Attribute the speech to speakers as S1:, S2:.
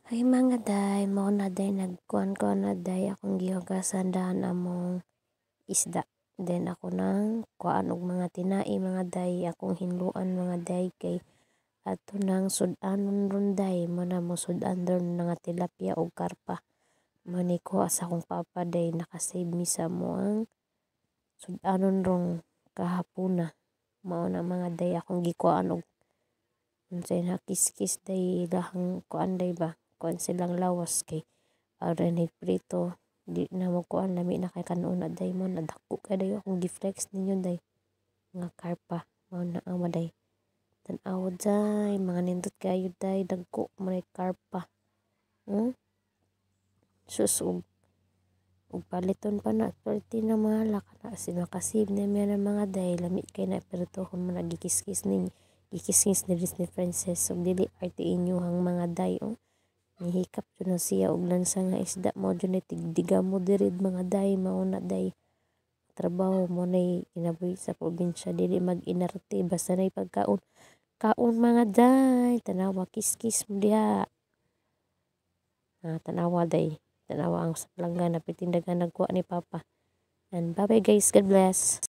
S1: Ay mga day, mao na day nagkuan ko na day akong gihugasan daan among isda. Then ako nang kuan og mga tinai mga day akong hinluan mga day kay ato nang sudanon ron day mo na mo sudan ron nga tilapia o karpa. Mo ni ko sa akong papa day nakasave mi sa mo ang sudanon rong kahapuna. Mao na mga day akong gikuan og unsay na kiskis day lahang kuan day ba kuan silang lawas kay aron prito di na mo kuan lami na kay kanuna day mo nadako kay day akong giflex ninyo day nga karpa mao na ang day tan-aw day mga nindot kayo day dagko man karpa. Sus ug paliton pa na perti na mga kana si makasib na mga day lami kay na piritohon mo nagikiskis ninyo gikismis ni Princess ug dili arte inyohang mga day nihikap jud na siya og lansa nga isda mo jud ni tigdiga mo diri mga day mao na day trabaho mo nay kinabuhi sa probinsya dili mag-inarte basta nay pagkaon kaon mga day tanawa kiskis mo diha. Tanawa day tanawa ang sa palangga napitindagan nagkuha ni Papa and bye bye guys, God bless.